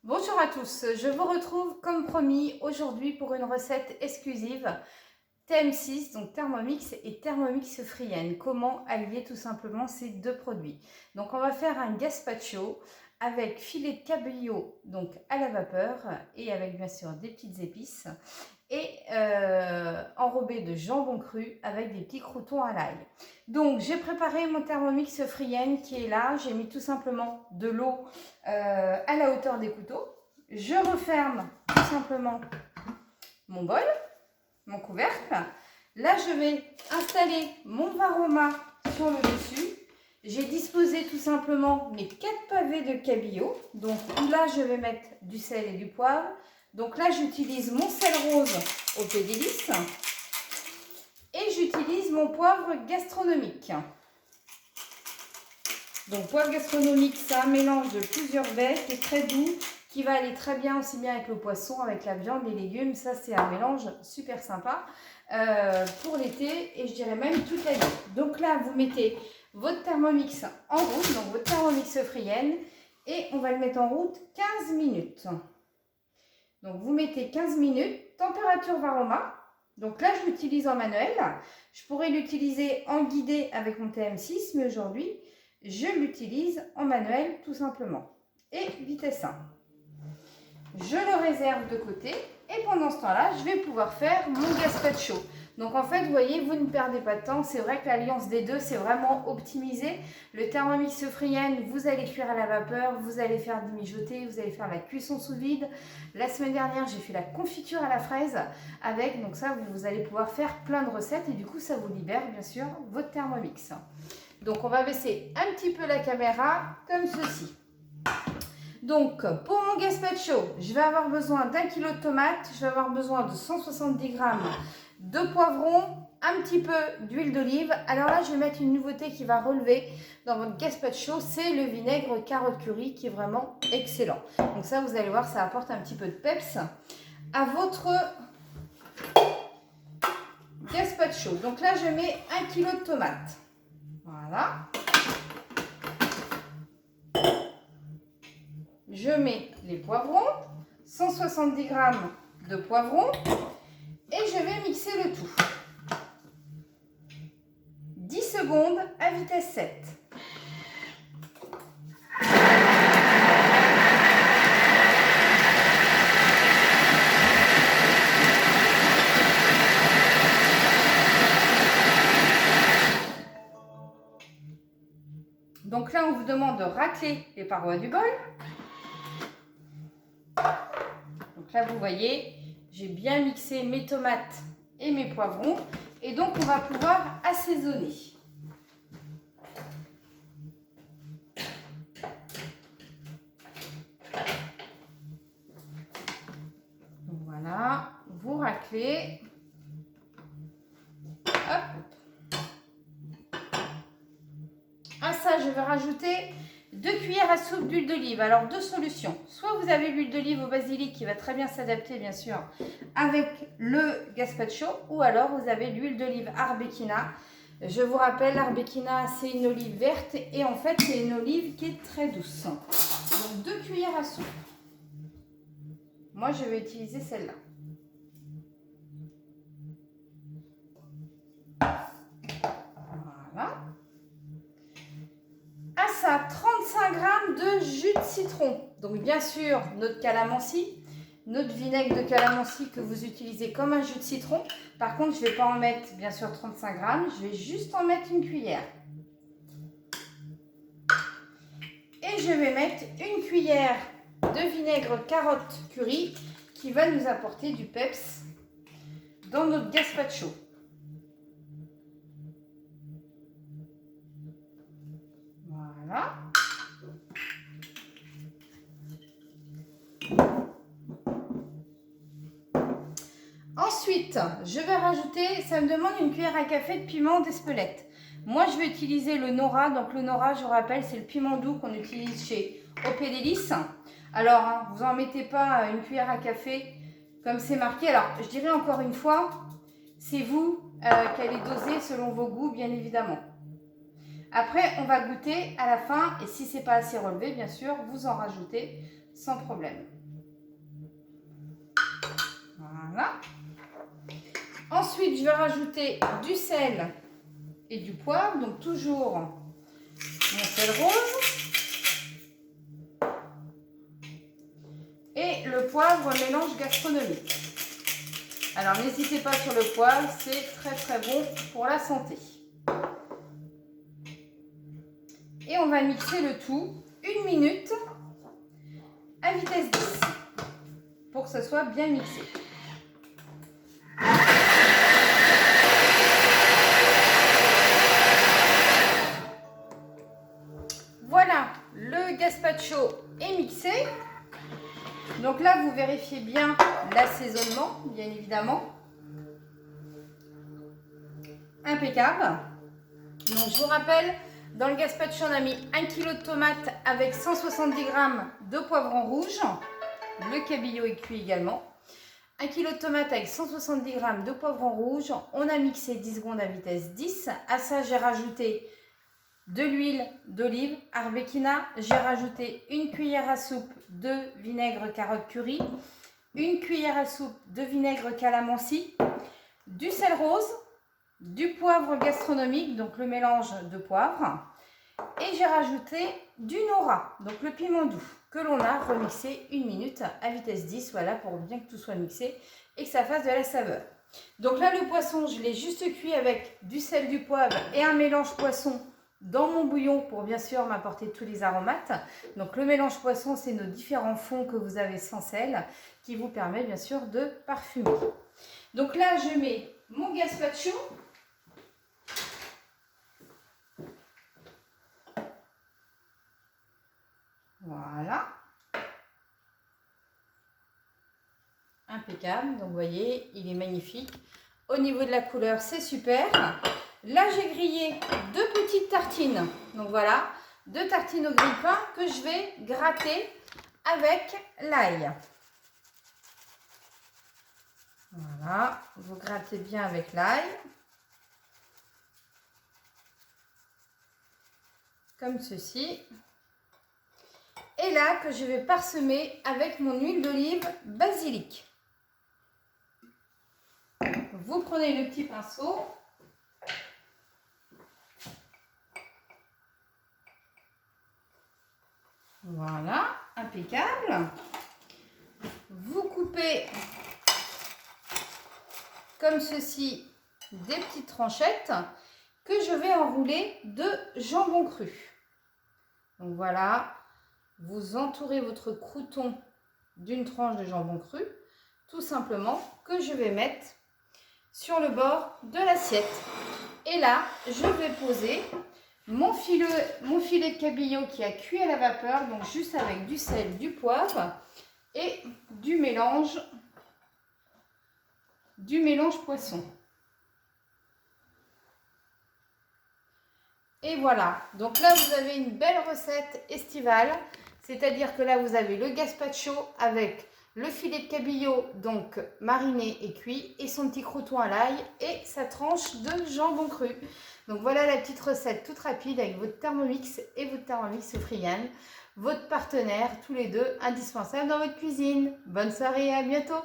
Bonjour à tous, je vous retrouve comme promis aujourd'hui pour une recette exclusive TM6, donc Thermomix et Thermomix Freehand. Comment allier tout simplement ces deux produits. Donc on va faire un gazpacho avec filet de cabillaud donc à la vapeur et avec bien sûr des petites épices et enrobé de jambon cru avec des petits croûtons à l'ail. Donc j'ai préparé mon Thermomix Freehand qui est là, j'ai mis tout simplement de l'eau à la hauteur des couteaux. Je referme tout simplement mon bol, mon couvercle. Là je vais installer mon varoma sur le dessus. J'ai disposé tout simplement mes 4 pavés de cabillaud. Donc là je vais mettre du sel et du poivre. Donc là j'utilise mon sel rose au pédilis et j'utilise mon poivre gastronomique. Donc poivre gastronomique, c'est un mélange de plusieurs baies qui est très doux, qui va aller très bien aussi bien avec le poisson, avec la viande, les légumes. Ça c'est un mélange super sympa pour l'été et je dirais même toute l'année. Donc là vous mettez votre Thermomix en route, donc votre Thermomix Freehand, et on va le mettre en route 15 minutes. Donc vous mettez 15 minutes, température varoma. Donc là je l'utilise en manuel, je pourrais l'utiliser en guidé avec mon TM6, mais aujourd'hui je l'utilise en manuel tout simplement. Et vitesse 1. Je le réserve de côté et pendant ce temps-là, je vais pouvoir faire mon gazpacho. Donc en fait, vous voyez, vous ne perdez pas de temps. C'est vrai que l'alliance des deux, c'est vraiment optimisé. Le Thermomix Freehand, vous allez cuire à la vapeur, vous allez faire du mijoter, vous allez faire la cuisson sous vide. La semaine dernière, j'ai fait la confiture à la fraise avec. Donc ça, vous allez pouvoir faire plein de recettes et du coup, ça vous libère bien sûr votre Thermomix. Donc on va baisser un petit peu la caméra comme ceci. Donc pour mon gazpacho, je vais avoir besoin d'1 kg de tomates, je vais avoir besoin de 170 g de poivrons, un petit peu d'huile d'olive. Alors là, je vais mettre une nouveauté qui va relever dans votre gazpacho, c'est le vinaigre carotte curry qui est vraiment excellent. Donc ça, vous allez voir, ça apporte un petit peu de peps à votre gazpacho. Donc là, je mets 1 kg de tomates. Voilà. Je mets les poivrons, 170 g de poivrons et je vais mixer le tout. 10 secondes à vitesse 7. Donc là, on vous demande de racler les parois du bol. Donc là, vous voyez, j'ai bien mixé mes tomates et mes poivrons. Et donc, on va pouvoir assaisonner. Donc voilà, vous raclez. Hop. À ça, je vais rajouter 2 cuillères à soupe d'huile d'olive. Alors, deux solutions. Soit vous avez l'huile d'olive au basilic qui va très bien s'adapter, bien sûr, avec le gazpacho. Ou alors, vous avez l'huile d'olive Arbequina. Je vous rappelle, l'Arbequina, c'est une olive verte. Et en fait, c'est une olive qui est très douce. Donc, 2 cuillères à soupe. Moi, je vais utiliser celle-là. Voilà. À ça, 35 g de jus de citron. Donc bien sûr, notre calamansi, notre vinaigre de calamansi que vous utilisez comme un jus de citron. Par contre, je ne vais pas en mettre bien sûr 35 g, je vais juste en mettre une cuillère. Et je vais mettre une cuillère de vinaigre carotte curry qui va nous apporter du peps dans notre gazpacho. Voilà. Ensuite, je vais rajouter, ça me demande une cuillère à café de piment d'Espelette. Moi, je vais utiliser le Nora. Donc, le Nora, je vous rappelle, c'est le piment doux qu'on utilise chez Opédélis. Alors, hein, vous n'en mettez pas une cuillère à café comme c'est marqué. Alors, je dirais encore une fois, c'est vous qui allez doser selon vos goûts, bien évidemment. Après, on va goûter à la fin et si c'est pas assez relevé, bien sûr, vous en rajoutez sans problème. Voilà. Ensuite, je vais rajouter du sel et du poivre, donc toujours mon sel rose. Et le poivre mélange gastronomique. Alors, n'hésitez pas sur le poivre, c'est très très bon pour la santé. Et on va mixer le tout 1 minute à vitesse 10 pour que ce soit bien mixé. Voilà, le gazpacho est mixé. Donc là, vous vérifiez bien l'assaisonnement, bien évidemment. Impeccable. Donc je vous rappelle, dans le gazpacho, on a mis 1 kg de tomates avec 170 g de poivron rouge. Le cabillaud est cuit également. 1 kg de tomates avec 170 g de poivron rouge. On a mixé 10 secondes à vitesse 10. À ça, j'ai rajouté de l'huile d'olive Arbequina. J'ai rajouté 1 cuillère à soupe de vinaigre carotte curry, 1 cuillère à soupe de vinaigre calamansi, du sel rose, du poivre gastronomique, donc le mélange de poivre, et j'ai rajouté du nora, donc le piment doux, que l'on a remixé 1 minute à vitesse 10, voilà, pour bien que tout soit mixé et que ça fasse de la saveur. Donc là, le poisson, je l'ai juste cuit avec du sel, du poivre et un mélange poisson dans mon bouillon pour bien sûr m'apporter tous les aromates. Donc le mélange poisson, c'est nos différents fonds que vous avez sans sel qui vous permet bien sûr de parfumer. Donc là, je mets mon gazpacho. Voilà. Impeccable. Donc vous voyez, il est magnifique. Au niveau de la couleur, c'est super. Là, j'ai grillé 2 petites tartines. Donc voilà, 2 tartines au grille-pain que je vais gratter avec l'ail. Voilà, vous grattez bien avec l'ail. Comme ceci. Et là, que je vais parsemer avec mon huile d'olive basilic. Vous prenez le petit pinceau. Voilà, impeccable. Vous coupez comme ceci des petites tranchettes que je vais enrouler de jambon cru. Donc voilà, vous entourez votre crouton d'une tranche de jambon cru, tout simplement, que je vais mettre sur le bord de l'assiette. Et là, je vais poser mon filet de cabillaud qui a cuit à la vapeur, donc juste avec du sel, du poivre et du mélange poisson. Et voilà, donc là vous avez une belle recette estivale, c'est-à-dire que là vous avez le gazpacho avec le filet de cabillaud donc mariné et cuit et son petit crouton à l'ail et sa tranche de jambon cru. Donc voilà la petite recette toute rapide avec votre Thermomix et votre Thermomix Freegan, votre partenaire tous les deux indispensables dans votre cuisine. Bonne soirée et à bientôt.